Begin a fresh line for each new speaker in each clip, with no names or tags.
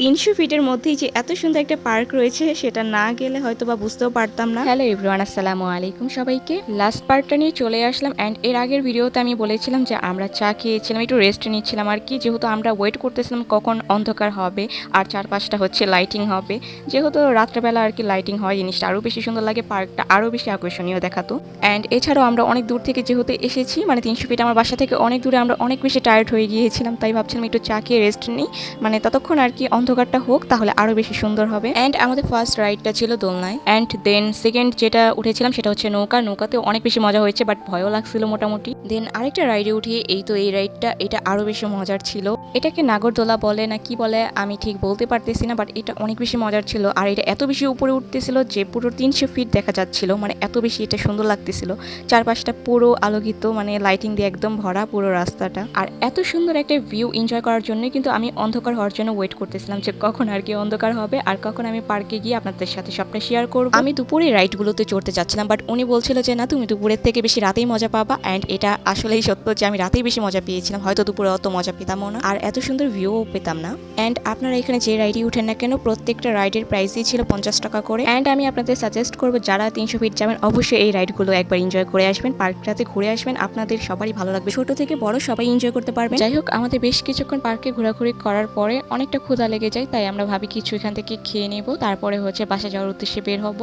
300 ফিটের মধ্যেই যে এত সুন্দর একটা পার্ক রয়েছে সেটা না গেলে হয়তো বা বুঝতেও পারতাম না। হ্যালো এভরিওয়ান, আসসালামু আলাইকুম সবাইকে। লাস্ট পার্টটা নিয়ে চলে আসলাম অ্যান্ড এর আগের ভিডিওতে আমি বলেছিলাম যে আমরা চা খেয়েছিলাম, একটু রেস্ট নিচ্ছিলাম আর কি, যেহেতু আমরা ওয়েট করতেছিলাম কখন অন্ধকার হবে আর চারপাশটা হচ্ছে লাইটিং হবে। যেহেতু রাত্রেবেলা আর কি লাইটিং হয়, জিনিসটা আরও বেশি সুন্দর লাগে, পার্কটা আরও বেশি আকর্ষণীয় দেখাতো। অ্যান্ড এছাড়াও আমরা অনেক দূর থেকে যেহেতু এসেছি, মানে 300 ফিট আমার বাসা থেকে অনেক দূরে, আমরা অনেক বেশি টায়ার্ড হয়ে গিয়েছিলাম, তাই ভাবছিলাম একটু চা খেয়ে রেস্ট নিই, মানে ততক্ষণ আর কি অন্ধকারটা হোক, তাহলে আরো বেশি সুন্দর হবে। এন্ড আমাদের ফার্স্ট রাইডটা ছিল দোলনায়, এন্ড দেন সেকেন্ড যেটা উঠেছিলাম সেটা হচ্ছে নৌকাতে অনেক বেশি মজা হয়েছে, বাট ভয়ও লাগছিল মোটামুটি। দেন আরেকটা রাইডে উঠি, এই রাইডটা, এটা আরো বেশি মজার ছিল। এটাকে নাগরদোলা বলে না কি বলে আমি ঠিক বলতে পারতেছি না, বাট এটা অনেক বেশি মজার ছিল। আর এটা এত বেশি উপরে উঠতেছিল যে পুরো 300 ফিট দেখা যাচ্ছিল, মানে এত বেশি এটা সুন্দর লাগতেছিল। চারপাশটা পুরো আলোকিত, মানে লাইটিং দিয়ে একদম ভরা পুরো রাস্তাটা। আর এত সুন্দর একটা ভিউ এনজয় করার জন্য কিন্তু আমি অন্ধকার হওয়ার জন্য ওয়েট করতেছিলাম যে কখন আর কি অন্ধকার হবে আর কখন আমি পার্কে গিয়ে আপনাদের সাথে সবটা শেয়ার করব। আমি দুপুরে রাইডগুলোতে চড়তে চাচ্ছিলাম, বাট উনি বলছিল যে না, তুমি দুপুরের থেকে বেশি রাতেই মজা পাবা। অ্যান্ড এটা আসলেই সত্য যে আমি রাতেই বেশি মজা পেয়েছিলাম, হয়তো দুপুরে অত মজা পেতামও না আর এত সুন্দর ভিউও পেতাম না। অ্যান্ড আপনারা এখানে যে রাইডই উঠেন না কেন, প্রত্যেকটা রাইডের প্রাইসই ছিল 50 টাকা করে। অ্যান্ড আমি আপনাদের সাজেস্ট করবো যারা 300 ফিট যাবেন অবশ্যই এই রাইডগুলো একবার এনজয় করে আসবেন, পার্কটাতে ঘুরে আসবেন, আপনাদের সবারই ভালো লাগবে, ছোট থেকে বড় সবাই এনজয় করতে পারবেন। যাই হোক, আমাদের বেশ কিছুক্ষণ পার্কে ঘোরাঘুরি করার পরে অনেকটা ক্ষুধা লেগে যায়, তাই আমরা ভাবি কিছু এখান থেকে খেয়ে নেব, তারপরে হচ্ছে বাসা যাওয়ার উদ্দেশ্যে বের হব।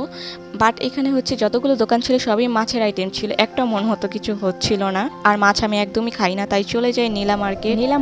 বাট এখানে হচ্ছে যতগুলো দোকান ছিল সবই মাছের আইটেম ছিল, একটা মন হতো কিছু হচ্ছিল না। আর মাছ আমি একদমই খাই না, তাই চলে যাই নীলা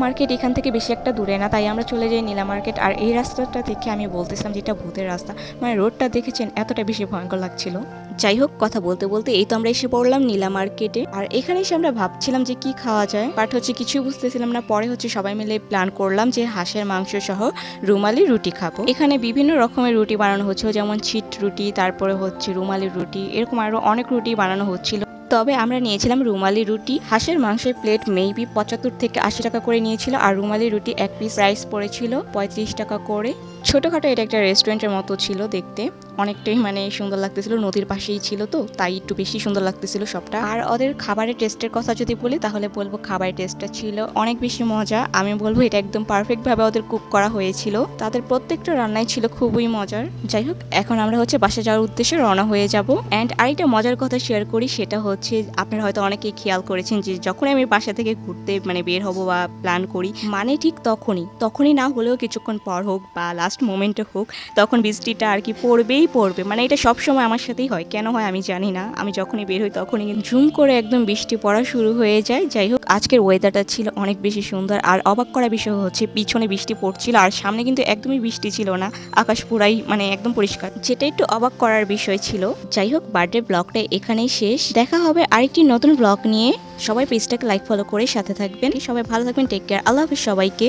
মার্কেট এখান থেকে বেশি একটা দূরে না, তাই আমরা চলে যাই নীলা মার্কেট। আর এই রাস্তাটা দেখে আমি বলতেছিলাম যে এটা ভূতের রাস্তা, মানে রোডটা দেখেছেন এতটা বেশি ভয়ঙ্কর লাগছিল। যাই হোক, কথা বলতে বলতে এই তো আমরা এসে পড়লাম নীলা মার্কেটে। আর এখানে এসে আমরা ভাবছিলাম যে কি খাওয়া যায়, বাট হচ্ছে কিছুই বুঝতেছিলাম না। পরে হচ্ছে সবাই মিলে প্ল্যান করলাম যে হাঁসের মাংস সহ রুমালি রুটি খাবো। এখানে বিভিন্ন রকমের রুটি বানানো হচ্ছে, যেমন ছিট রুটি, তারপরে হচ্ছে রুমালি রুটি, এরকম আরো অনেক রুটি বানানো হচ্ছিল। তবে আমরা নিয়েছিলাম রুমালি রুটি। হাঁসের মাংসের প্লেট মেবি 75 থেকে 80 টাকা করে নিয়েছিল, আর রুমালি রুটি এক পিস প্রাইস পড়েছিল 35 টাকা করে। ছোটখাটো এটা একটা রেস্টুরেন্টের মতো ছিল দেখতে, অনেকটাই মানে সুন্দর লাগতেছিল, নদীর পাশেই ছিল তো তাই একটু বেশি সুন্দর লাগতেছিল সবটা। আর ওদের খাবারের টেস্টের কথা যদি বলি তাহলে বলবো খাবারের টেস্টটা ছিল অনেক বেশি মজা। আমি বলবো এটা একদম পারফেক্ট ভাবে ওদের কুক করা হয়েছিল, তাদের প্রত্যেকটা রান্নাই ছিল খুবই মজার। যাই হোক, এখন আমরা হচ্ছে বাসা যাওয়ার উদ্দেশ্যে রওনা হয়ে যাব। অ্যান্ড আরেকটা মজার কথা শেয়ার করি, সেটা হচ্ছে আপনারা হয়তো অনেকেই খেয়াল করেছেন যে যখন আমি বাসা থেকে ঘুরতে মানে বের হব বা প্ল্যান করি, মানে ঠিক তখনই না হলেও কিছুক্ষণ পর হোক বা লাস্ট মোমেন্টে হোক, তখন বৃষ্টিটা আর কি পড়বে, মানে এটা সবসময় আমার সাথেই হয়, কেন হয় আমি জানি না। আমি যখনই বের হই তখনই ঝুম করে একদম বৃষ্টি পড়া শুরু হয়ে যায়। যাই হোক, আজকের ওয়েদারটা ছিল অনেক বেশি সুন্দর। আর অবাক করা বিষয় হচ্ছে পিছনে বৃষ্টি পড়ছিল আর সামনে কিন্তু একদমই বৃষ্টি ছিল না, আকাশ পুরাই মানে একদম পরিষ্কার, যেটা একটু অবাক করার বিষয় ছিল। যাই হোক, বার্থডে ব্লগটা এখানেই শেষ, দেখা হবে আরেকটি নতুন ব্লগ নিয়ে। সবাই পেজটাকে লাইক ফলো করে সাথে থাকবেন, সবাই ভালো থাকবেন, টেক কেয়ার, আল্লাহ হাফেজ সবাইকে।